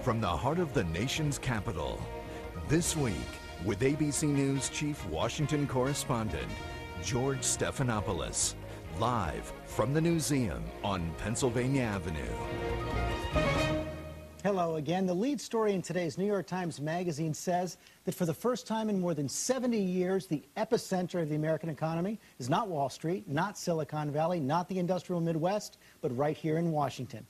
From the heart of the nation's capital, this week with ABC News Chief Washington Correspondent George Stephanopoulos, live from the Newseum on Pennsylvania Avenue. Hello again. The lead story in today's New York Times Magazine says that for the first time in more than 70 years, the epicenter of the American economy is not Wall Street, not Silicon Valley, not the industrial Midwest, but right here in Washington.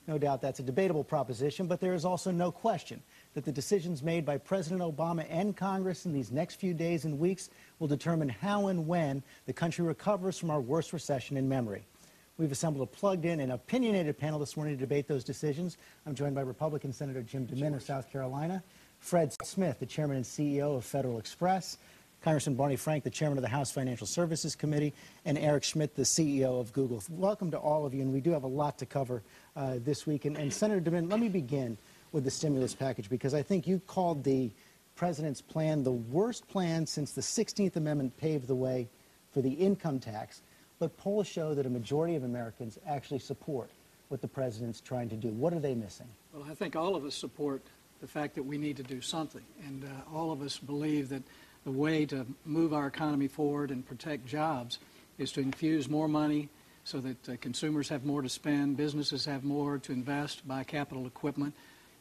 No doubt that's a debatable proposition, but there is also no question that the decisions made by President Obama and Congress in these next few days and weeks will determine how and when the country recovers from our worst recession in memory. We've assembled a plugged-in and opinionated panel this morning to debate those decisions. I'm joined by Republican Senator Jim DeMint of South Carolina, Fred Smith, the chairman and CEO of Federal Express, Congressman Barney Frank, the chairman of the House Financial Services Committee, and Eric Schmidt, the CEO of Google. Welcome to all of you, and we do have a lot to cover this week. And Senator DeMint, let me begin with the stimulus package, because I think you called the president's plan the worst plan since the 16th Amendment paved the way for the income tax. But polls show that a majority of Americans actually support what the president's trying to do. What are they missing? Well, I think all of us support the fact that we need to do something. And all of us believe that the way to move our economy forward and protect jobs is to infuse more money so that consumers have more to spend, businesses have more to invest, buy capital equipment.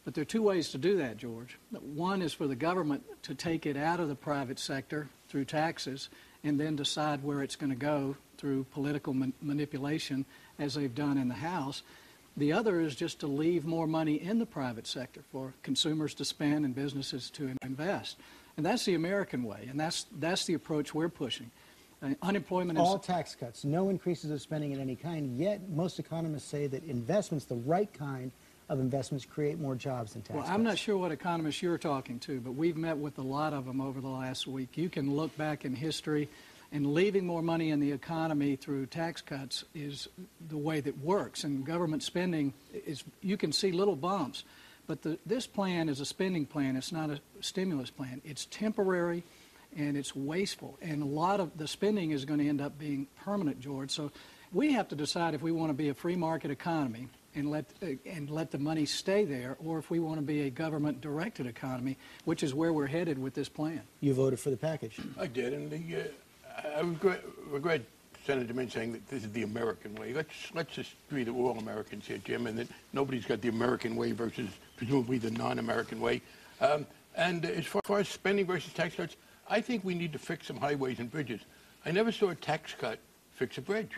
But there are two ways to do that, George. One is for the government to take it out of the private sector through taxes and then decide where it's going to go through political manipulation, as they've done in the House. The other is just to leave more money in the private sector for consumers to spend and businesses to invest. And that's the American way, and that's the approach we're pushing. Unemployment is... All tax cuts, no increases of spending in any kind, yet most economists say that investments, the right kind of investments, create more jobs than tax cuts. Well, I'm not sure what economists you're talking to, but we've met with a lot of them over the last week. You can look back in history, and leaving more money in the economy through tax cuts is the way that works. And government spending is, you can see little bumps. But this plan is a spending plan. It's not a stimulus plan. It's temporary, and it's wasteful. And a lot of the spending is going to end up being permanent, George. So we have to decide if we want to be a free market economy and let the money stay there, or if we want to be a government-directed economy, which is where we're headed with this plan. You voted for the package. I did, and I regret Senator DeMint saying that this is the American way. Let's just agree that we're all Americans here, Jim, and that nobody's got the American way versus presumably the non-American way. And as far as spending versus tax cuts, I think we need to fix some highways and bridges. I never saw a tax cut fix a bridge.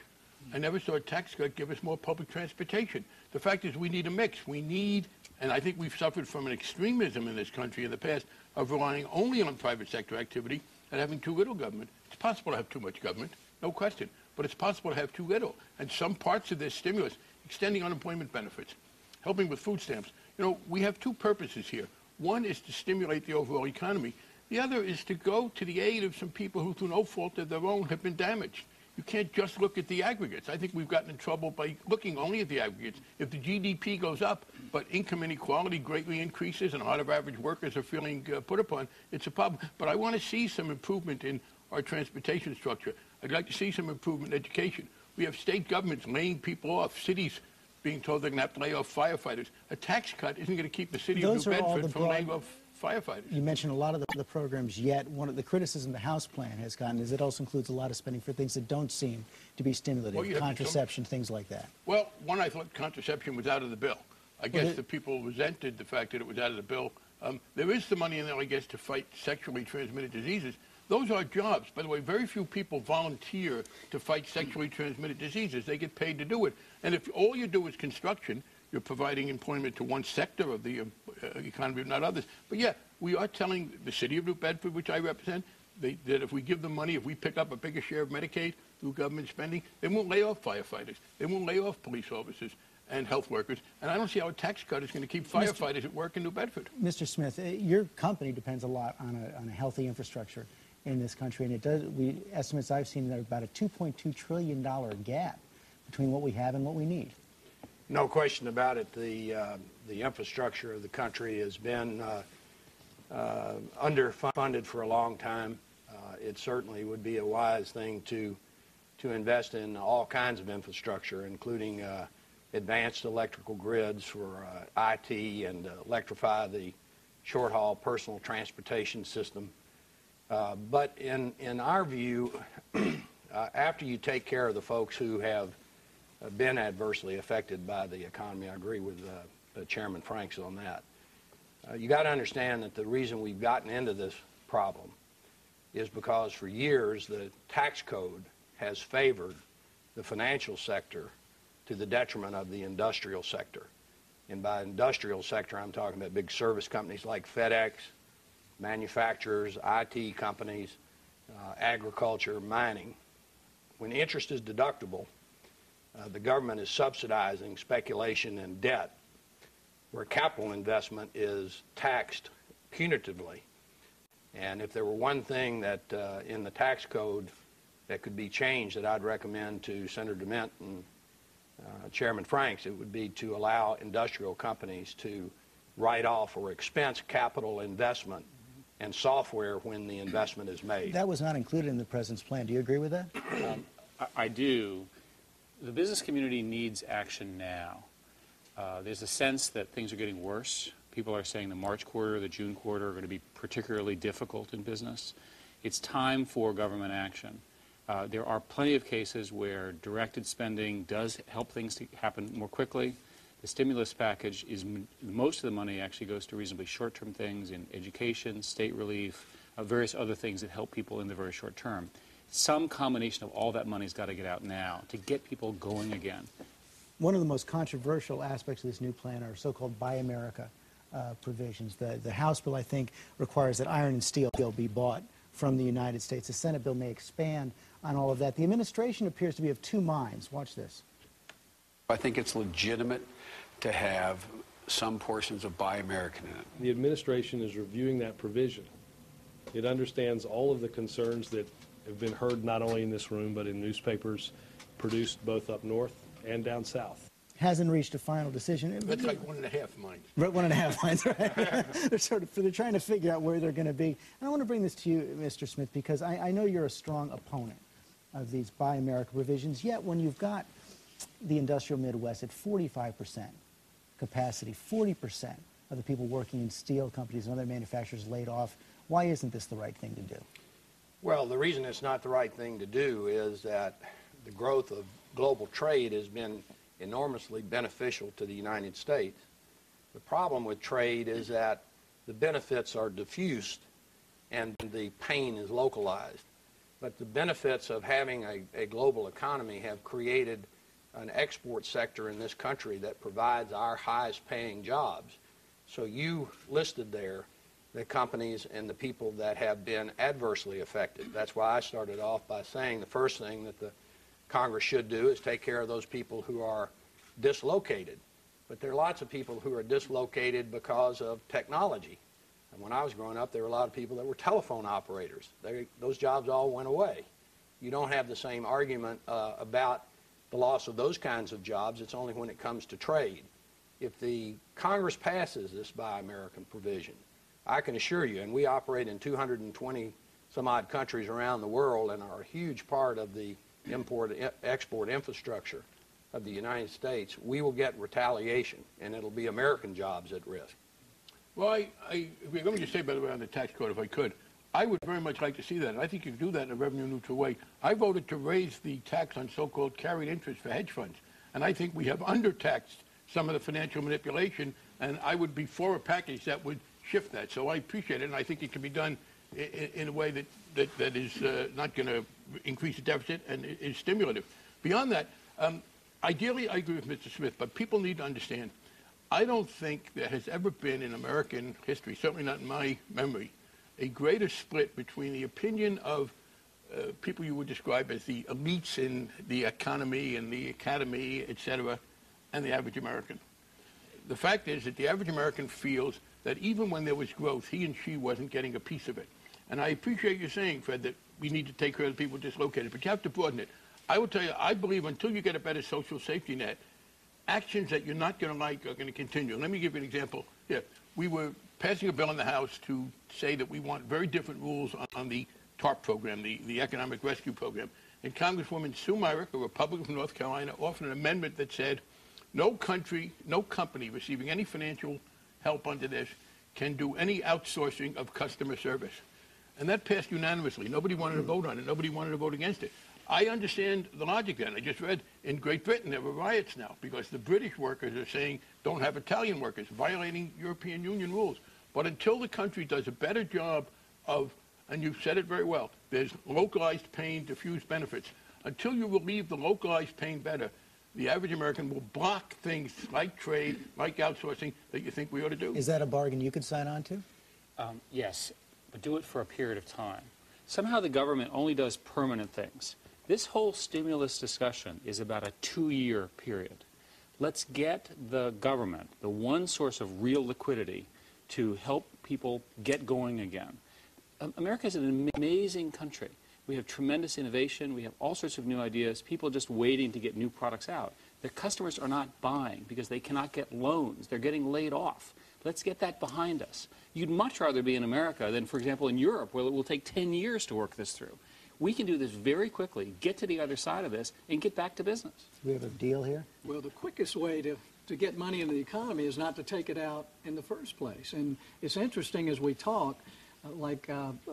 I never saw a tax cut give us more public transportation. The fact is we need a mix. We need, and I think we've suffered from an extremism in this country in the past of relying only on private sector activity and having too little government. It's possible to have too much government, no question, but it's possible to have too little. And some parts of this stimulus, extending unemployment benefits, helping with food stamps. You know, we have two purposes here. One is to stimulate the overall economy. The other is to go to the aid of some people who, through no fault of their own, have been damaged. You can't just look at the aggregates. I think we've gotten in trouble by looking only at the aggregates. If the GDP goes up, but income inequality greatly increases and a lot of average workers are feeling put upon, it's a problem. But I want to see some improvement in our transportation structure. I'd like to see some improvement in education. We have state governments laying people off, cities being told they're going to have to lay off firefighters. A tax cut isn't going to keep the city of New Bedford from laying off firefighters. You mentioned a lot of the programs, yet one of the criticism the House plan has gotten is it also includes a lot of spending for things that don't seem to be stimulative, contraception, things like that. Well, one, I thought contraception was out of the bill. I guess the people resented the fact that it was out of the bill. There is some money in there, I guess, to fight sexually transmitted diseases. Those are jobs. By the way, very few people volunteer to fight sexually transmitted diseases. They get paid to do it. And if all you do is construction, you're providing employment to one sector of the economy, not others. But yeah, we are telling the city of New Bedford, which I represent, that if we give them money, if we pick up a bigger share of Medicaid through government spending, they won't lay off firefighters. They won't lay off police officers and health workers. And I don't see how a tax cut is going to keep firefighters at work in New Bedford. Mr. Smith, your company depends a lot on a healthy infrastructure in this country, and it does. Estimates I've seen are about a $2.2 trillion gap between what we have and what we need. No question about it. The infrastructure of the country has been underfunded for a long time. It certainly would be a wise thing to invest in all kinds of infrastructure, including advanced electrical grids for IT and electrify the short-haul personal transportation system. But in our view, after you take care of the folks who have been adversely affected by the economy, I agree with Chairman Franks on that. You got to understand that the reason we've gotten into this problem is because for years the tax code has favored the financial sector to the detriment of the industrial sector. And by industrial sector, I'm talking about big service companies like FedEx, manufacturers, IT companies, agriculture, mining. When interest is deductible, the government is subsidizing speculation and debt, where capital investment is taxed punitively. And if there were one thing that in the tax code that could be changed that I'd recommend to Senator DeMint and Chairman Franks, it would be to allow industrial companies to write off or expense capital investment and software when the investment is made. That was not included in the President's plan. Do you agree with that? I do. The business community needs action now. There's a sense that things are getting worse. People are saying the March quarter, the June quarter are going to be particularly difficult in business. It's time for government action. There are plenty of cases where directed spending does help things to happen more quickly. The stimulus package is, most of the money actually goes to reasonably short-term things in education, state relief, various other things that help people in the very short term. Some combination of all that money's got to get out now to get people going again. One of the most controversial aspects of this new plan are so-called Buy America provisions. The House bill, I think, requires that iron and steel be bought from the United States. The Senate bill may expand on all of that. The administration appears to be of two minds. Watch this. I think it's legitimate to have some portions of Buy American in it. The administration is reviewing that provision. It understands all of the concerns that have been heard not only in this room but in newspapers produced both up north and down south. Hasn't reached a final decision. That's like 1.5 minds. Right, 1.5 minds, right? they're trying to figure out where they're going to be. And I want to bring this to you, Mr. Schmidt, because I know you're a strong opponent of these Buy America provisions, yet when you've got the industrial Midwest at 45% capacity, 40% of the people working in steel companies and other manufacturers laid off, why isn't this the right thing to do? Well, the reason it's not the right thing to do is that the growth of global trade has been enormously beneficial to the United States. The problem with trade is that the benefits are diffused and the pain is localized. But the benefits of having a global economy have created an export sector in this country that provides our highest paying jobs. So you listed there the companies and the people that have been adversely affected. That's why I started off by saying the first thing that the Congress should do is take care of those people who are dislocated. But there are lots of people who are dislocated because of technology. And when I was growing up, there were a lot of people that were telephone operators. Those jobs all went away. You don't have the same argument about the loss of those kinds of jobs. It's only when it comes to trade. If the Congress passes this Buy American provision, I can assure you, and we operate in 220 some odd countries around the world and are a huge part of the import-export infrastructure of the United States, we will get retaliation, and it'll be American jobs at risk. Well, let me just say, by the way, on the tax code, if I could, I would very much like to see that, and I think you can do that in a revenue-neutral way. I voted to raise the tax on so-called carried interest for hedge funds, and I think we have undertaxed some of the financial manipulation, and I would be for a package that would shift that. So I appreciate it, and I think it can be done in a way that is not going to increase the deficit and is stimulative. Beyond that, ideally, I agree with Mr. Smith, but people need to understand, I don't think there has ever been in American history, certainly not in my memory, a greater split between the opinion of people you would describe as the elites in the economy and the academy, et cetera, and the average American. The fact is that the average American feels that even when there was growth, he and she wasn't getting a piece of it. And I appreciate you saying, Fred, that we need to take care of the people dislocated, but you have to broaden it. I will tell you, I believe until you get a better social safety net, actions that you're not going to like are going to continue. Let me give you an example. Yeah, we were passing a bill in the House to say that we want very different rules on the TARP program, the Economic Rescue Program. And Congresswoman Sue Myrick, a Republican from North Carolina, offered an amendment that said No country, no company receiving any financial help under this can do any outsourcing of customer service. And that passed unanimously. Nobody wanted to vote on it. Nobody wanted to vote against it. I understand the logic then. I just read in Great Britain there were riots now because the British workers are saying don't have Italian workers, violating European Union rules. But until the country does a better job of, and you've said it very well, there's localized pain, diffused benefits. Until you relieve the localized pain better, the average American will block things like trade, like outsourcing that you think we ought to do. Is that a bargain you could sign on to? Yes, but do it for a period of time. Somehow the government only does permanent things. This whole stimulus discussion is about a 2-year period. Let's get the government, the one source of real liquidity, to help people get going again. America is an amazing country. We have tremendous innovation. We have all sorts of new ideas. People are just waiting to get new products out. Their customers are not buying because they cannot get loans. They're getting laid off. Let's get that behind us. You'd much rather be in America than, for example, in Europe, where it will take 10 years to work this through. We can do this very quickly, get to the other side of this, and get back to business. Do we have a deal here? Well, the quickest way to get money into the economy is not to take it out in the first place. And it's interesting as we talk,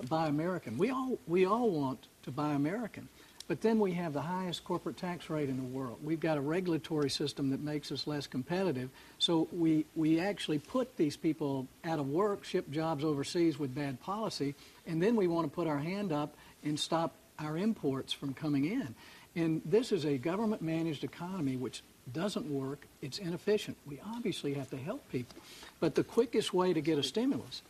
Buy American. We all want to buy American. But then we have the highest corporate tax rate in the world. We've got a regulatory system that makes us less competitive. So we actually put these people out of work, ship jobs overseas with bad policy, and then we want to put our hand up and stop our imports from coming in. And this is a government-managed economy which doesn't work. It's inefficient. We obviously have to help people. But the quickest way to get a stimulus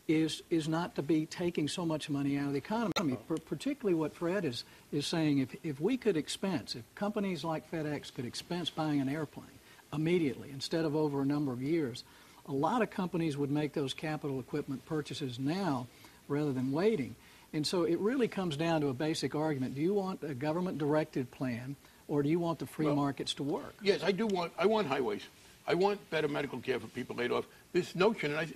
is not to be taking so much money out of the economy. Particularly what Fred is saying, if we could expense, if companies like FedEx could expense buying an airplane immediately instead of over a number of years, a lot of companies would make those capital equipment purchases now rather than waiting. And so it really comes down to a basic argument. Do you want a government-directed plan, or do you want the free markets to work? Yes, I want highways. I want better medical care for people laid off. This notion, and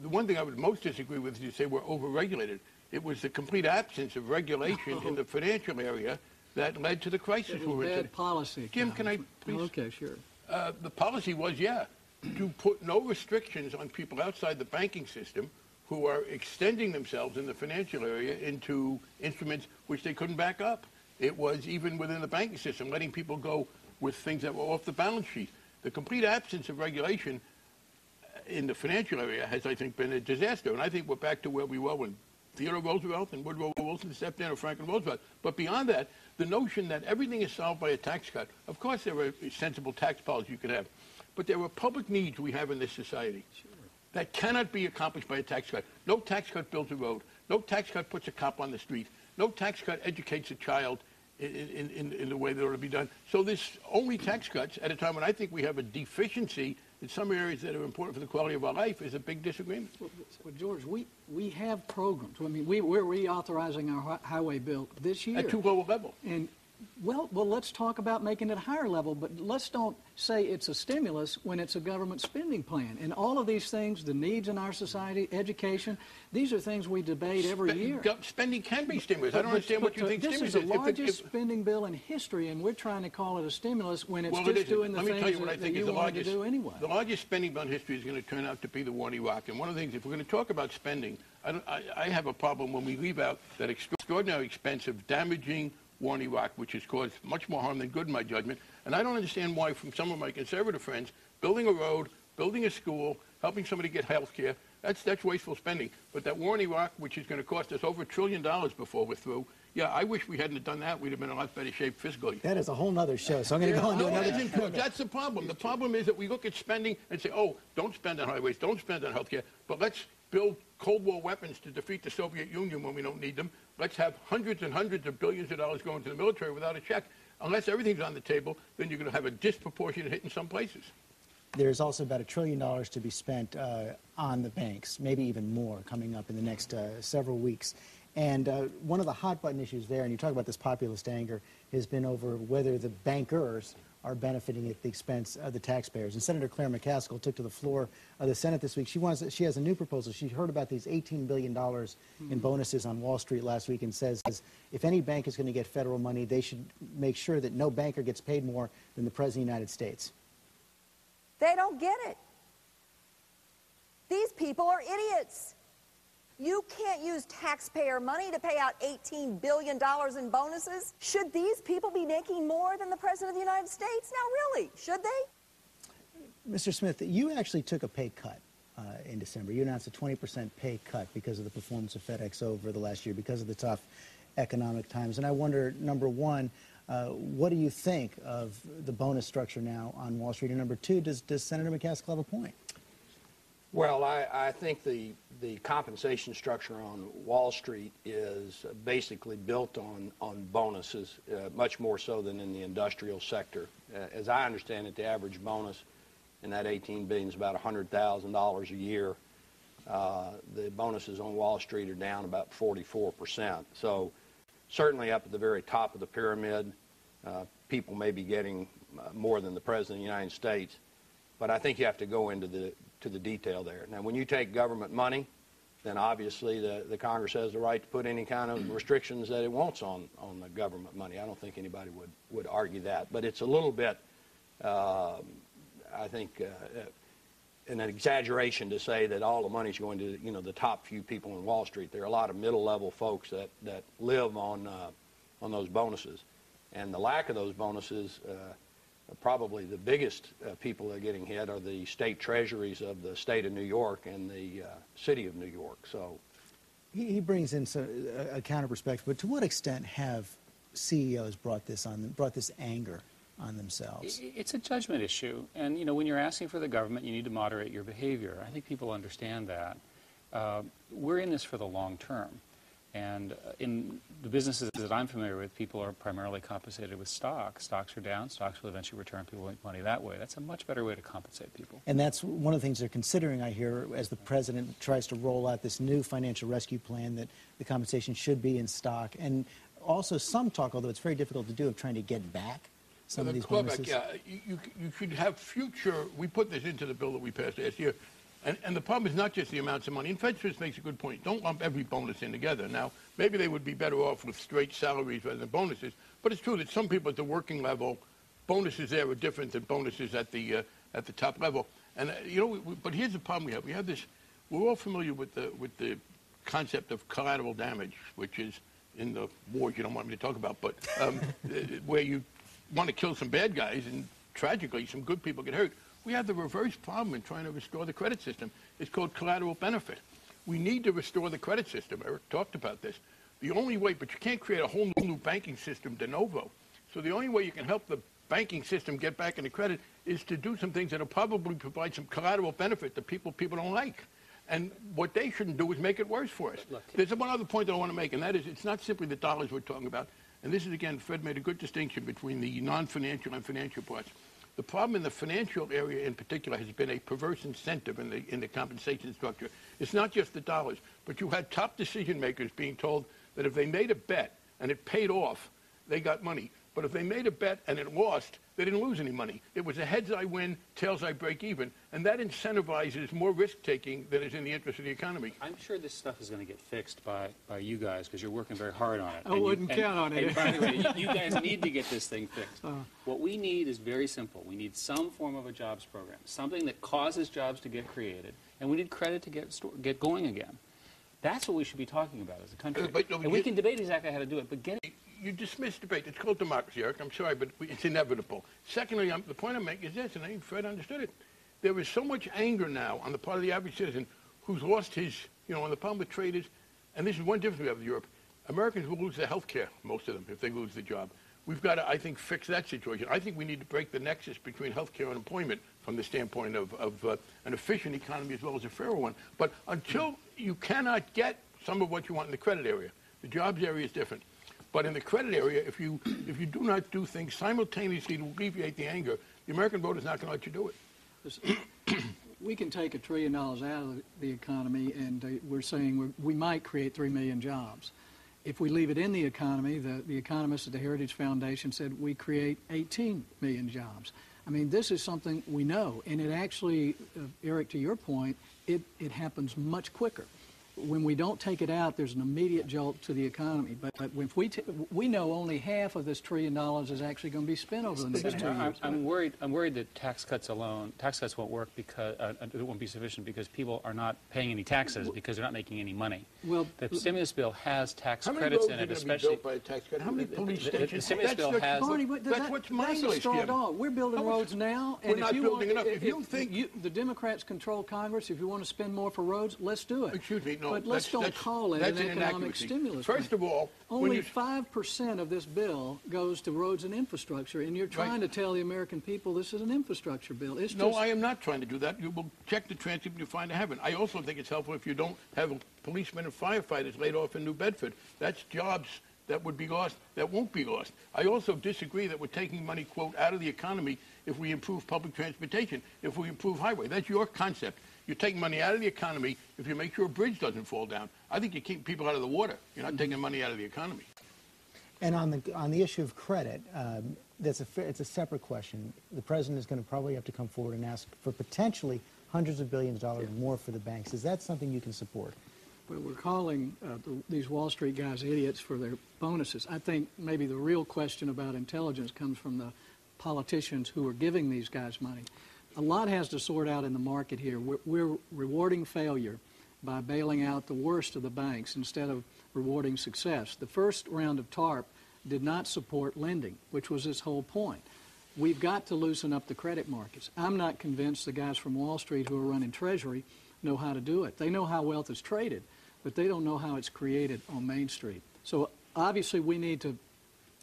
the one thing I would most disagree with is you say we're overregulated. It was the complete absence of regulation in the financial area that led to the crisis we're in. Bad policy. Jim, can I please? Okay, sure. The policy was, to put no restrictions on people outside the banking system who are extending themselves in the financial area into instruments which they couldn't back up. It was even within the banking system, letting people go with things that were off the balance sheet. The complete absence of regulation in the financial area has, I think, been a disaster. And I think we're back to where we were when Theodore Roosevelt and Woodrow Wilson stepped in, or Franklin Roosevelt. But beyond that, the notion that everything is solved by a tax cut, of course there are sensible tax policies you could have, but there are public needs we have in this society that cannot be accomplished by a tax cut. No tax cut builds a road. No tax cut puts a cop on the street. No tax cut educates a child in the way that ought to be done. So this only tax cuts at a time when I think we have a deficiency in some areas that are important for the quality of our life is a big disagreement. Well, George, we have programs. I mean, we're reauthorizing our highway bill this year. At too low a level. And well, let's talk about making it a higher level, but let's don't say it's a stimulus when it's a government spending plan. And all of these things, the needs in our society, education, these are things we debate every year. Spending can be stimulus. I don't understand what you think stimulus is. This is the largest spending bill in history, and we're trying to call it a stimulus when it's just doing the things that you wanted to do anyway. The largest spending bill in history is going to turn out to be the war in Iraq. And one of the things, if we're going to talk about spending, I have a problem when we leave out that extraordinary expense of damaging war in Iraq, which has caused much more harm than good in my judgment. And I don't understand why, from some of my conservative friends, building a road, building a school, helping somebody get health care, that's wasteful spending. But that war in Iraq, which is going to cost us over $1 trillion before we're through, I wish we hadn't done that. We'd have been in a lot better shape fiscally. That is a whole other show, so I'm going to go into another. That's the problem. The problem is that we look at spending and say, oh, don't spend on highways, don't spend on health care, but let's build Cold War weapons to defeat the Soviet Union when we don't need them. Let's have hundreds and hundreds of billions of dollars going to the military without a check. Unless everything's on the table, then you're going to have a disproportionate hit in some places. There's also about $1 trillion to be spent on the banks, maybe even more, coming up in the next several weeks. And one of the hot-button issues there, and you talk about this populist anger, has been over whether the bankers are benefiting at the expense of the taxpayers. And Senator Claire McCaskill took to the floor of the Senate this week. She has a new proposal. She heard about these $18 billion in bonuses on Wall Street last week and says if any bank is going to get federal money, they should make sure that no banker gets paid more than the President of the United States. They don't get it. These people are idiots. You can't use taxpayer money to pay out $18 billion in bonuses. Should these people be making more than the President of the United States? Now, really, should they? Mr. Smith, you actually took a pay cut in December. You announced a 20% pay cut because of the performance of FedEx over the last year, because of the tough economic times. And I wonder, number one, what do you think of the bonus structure now on Wall Street? And number two, does Senator McCaskill have a point? Well, I think the compensation structure on Wall Street is basically built on bonuses, much more so than in the industrial sector. As I understand it, the average bonus in that $18 billion is about $100,000 a year. The bonuses on Wall Street are down about 44%. So certainly up at the very top of the pyramid, people may be getting more than the President of the United States. But I think you have to go into the detail there. Now, when you take government money, then obviously the Congress has the right to put any kind of restrictions that it wants on the government money. I don't think anybody would argue that. But it's a little bit, I think, an exaggeration to say that all the money is going to, the top few people in Wall Street. There are a lot of middle-level folks that live on those bonuses. And the lack of those bonuses, probably the biggest people that are getting hit are the state treasuries of the state of New York and the city of New York. So he brings in a counter perspective, but to what extent have CEOs brought this anger on themselves? It's a judgment issue, and when you're asking for the government, you need to moderate your behavior. I think people understand that. We're in this for the long term. And in the businesses that I'm familiar with, people are primarily compensated with stock. Stocks are down. Stocks will eventually return. People make money that way. That's a much better way to compensate people. And that's one of the things they're considering, I hear, as the president tries to roll out this new financial rescue plan, that the compensation should be in stock. And also some talk, although it's very difficult to do, of trying to get back some of these bonuses. Yeah, you should have future. We put this into the bill that we passed last year. And the problem is not just the amounts of money. And FedEx makes a good point. Don't lump every bonus in together. Now, maybe they would be better off with straight salaries rather than bonuses. But it's true that some people at the working level, bonuses there are different than bonuses at the top level. And but here's the problem we have. We have this. We're all familiar with the concept of collateral damage, which is in the wars you don't want me to talk about, but where you want to kill some bad guys and tragically some good people get hurt. We have the reverse problem in trying to restore the credit system. It's called collateral benefit. We need to restore the credit system. Eric talked about this. The only way, but you can't create a whole new banking system de novo. So the only way you can help the banking system get back into credit is to do some things that will probably provide some collateral benefit to people don't like. And what they shouldn't do is make it worse for us. Look, there's one other point that I want to make, and that is it's not simply the dollars we're talking about. And this is, again, Fed made a good distinction between the non-financial and financial parts. The problem in the financial area in particular has been a perverse incentive in the compensation structure. It's not just the dollars, but you had top decision makers being told that if they made a bet and it paid off, they got money. But if they made a bet and it lost, they didn't lose any money. It was a heads I win, tails I break even. And that incentivizes more risk-taking than is in the interest of the economy. I'm sure this stuff is going to get fixed by you guys because you're working very hard on it. I wouldn't count on it. And by the way, you guys need to get this thing fixed. What we need is very simple. We need some form of a jobs program, something that causes jobs to get created, and we need credit to get going again. That's what we should be talking about as a country. And we can debate exactly how to do it, but get it. You dismiss debate. It's called democracy, Eric. I'm sorry, but it's inevitable. Secondly, the point I'm making is this, and I think Fred understood it. There is so much anger now on the part of the average citizen who's lost his, and the problem with trade is, and this is one difference we have with Europe, Americans will lose their health care, most of them, if they lose their job. We've got to, I think, fix that situation. I think we need to break the nexus between health care and employment from the standpoint of an efficient economy as well as a fairer one. But until you cannot get some of what you want in the credit area, the jobs area is different. But in the credit area, if you do not do things simultaneously to alleviate the anger, the American voter is not going to let you do it. We can take $1 trillion out of the economy, and we're saying we might create 3 million jobs. If we leave it in the economy, the economists at the Heritage Foundation said we create 18 million jobs. I mean, this is something we know, and it actually, Eric, to your point, it happens much quicker. when we don't take it out, there's an immediate jolt to the economy. But if we know only half of this $1 trillion is actually going to be spent over the next 2 years. I'm worried that tax cuts won't work because it won't be sufficient because people are not paying any taxes because they're not making any money. Well, the stimulus bill has tax how many credits roads in it, are especially. Built by a tax cut? How many police stations? The stimulus bill has. Barney, that's what's mindless, Jim. We're building roads now, and we're not building enough. If you think the Democrats control Congress, if you want to spend more for roads, let's do it. Excuse me, no. But let's don't call it an economic stimulus. First of all, only 5% of this bill goes to roads and infrastructure, and you're trying to tell the American people this is an infrastructure bill. It's no, I am not trying to do that. You will check the transcript and you find I haven't. I also think it's helpful if you don't have policemen and firefighters laid off in New Bedford. That's jobs that would be lost, that won't be lost. I also disagree that we're taking money, quote, out of the economy if we improve public transportation, if we improve highway. That's your concept. You're taking money out of the economy if you make sure a bridge doesn't fall down. I think you keep people out of the water. You're not taking money out of the economy. And on the issue of credit, it's a separate question. The president is going to probably have to come forward and ask for potentially hundreds of billions of dollars more for the banks. Is that something you can support? Well, we're calling these Wall Street guys idiots for their bonuses. I think maybe the real question about intelligence comes from the politicians who are giving these guys money. A lot has to sort out in the market here. We're rewarding failure by bailing out the worst of the banks instead of rewarding success. The first round of TARP did not support lending, which was its whole point. We've got to loosen up the credit markets. I'm not convinced the guys from Wall Street who are running Treasury know how to do it. They know how wealth is traded, but they don't know how it's created on Main Street. So obviously we need to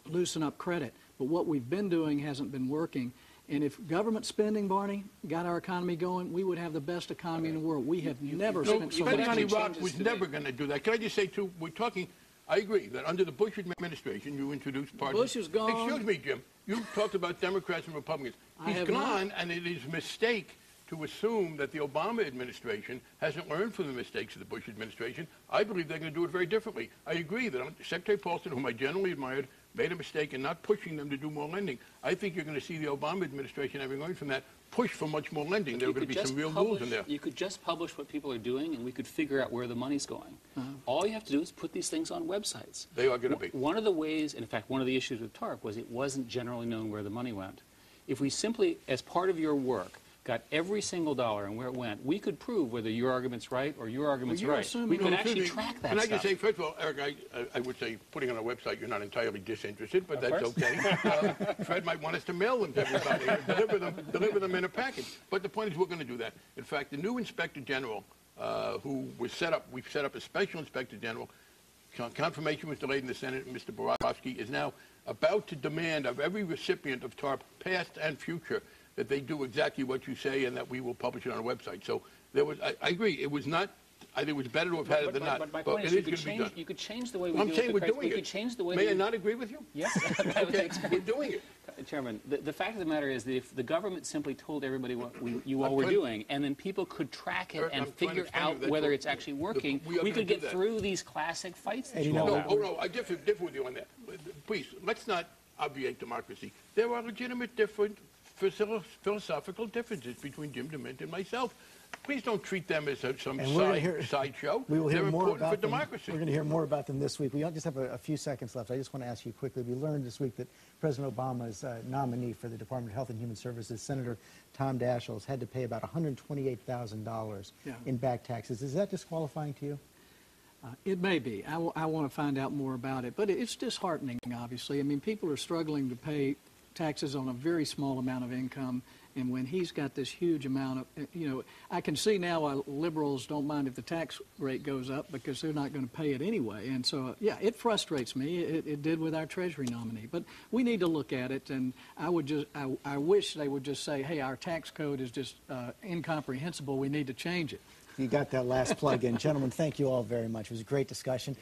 loosen up credit, but what we've been doing hasn't been working. And if government spending, Barney, got our economy going, we would have the best economy in the world. We have never spent so much. Spending on Iraq was never going to do that. Can I just say, too, we're talking, I agree that under the Bush administration, you introduced parties. Bush is gone. Excuse me, Jim. You talked about Democrats and Republicans. He's gone, and it is a mistake to assume that the Obama administration hasn't learned from the mistakes of the Bush administration. I believe they're going to do it very differently. I agree that Secretary Paulson, whom I generally admired, made a mistake in not pushing them to do more lending. I think you're going to see the Obama administration, having learned from that, push for much more lending. There are going to be some real rules in there. You could just publish what people are doing, and we could figure out where the money's going. All you have to do is put these things on websites. They are going to be. One of the ways, in fact, one of the issues with TARP was it wasn't generally known where the money went. If we simply, as part of your work, got every single dollar and where it went, we could prove whether your argument's right or your argument's right. We could actually track that Can I stuff. just say, first of all, Eric, I would say putting on a website, you're not entirely disinterested, but that's okay. Fred might want us to mail them to everybody and deliver them in a package. But the point is we're going to do that. In fact, the new Inspector General who was set up, we've set up a special Inspector General. Confirmation was delayed in the Senate, and Mr. Borowski is now about to demand of every recipient of TARP, past and future, that they do exactly what you say and that we will publish it on a website. So there was, I agree, it was not, I think it was better to have had it than not. But my point is you could change the way we do it. I'm saying we're doing it. Could change the way May I not agree with you? Yes. Okay, we're doing it. Chairman, the fact of the matter is that if the government simply told everybody what you all were doing, and then people could track it and figure out whether it's actually working, we could get through these classic fights that you all have. No, I differ with you on that. Please, let's not obviate democracy. There are legitimate different philosophical differences between Jim DeMint and myself. Please don't treat them as some sideshow. We will hear They're more important about for democracy. We're going to hear more about them this week. We just have a few seconds left. I just want to ask you quickly. We learned this week that President Obama's nominee for the Department of Health and Human Services, Senator Tom Daschle, has had to pay about $128,000 in back taxes. Is that disqualifying to you? It may be. I want to find out more about it. But it's disheartening, obviously. I mean, people are struggling to pay taxes on a very small amount of income, and when he's got this huge amount of, I can see now why liberals don't mind if the tax rate goes up because they're not going to pay it anyway. And so, yeah, it frustrates me. It did with our Treasury nominee. But we need to look at it, and I wish they would just say, hey, our tax code is just incomprehensible. We need to change it. You got that last plug in. Gentlemen, thank you all very much. It was a great discussion.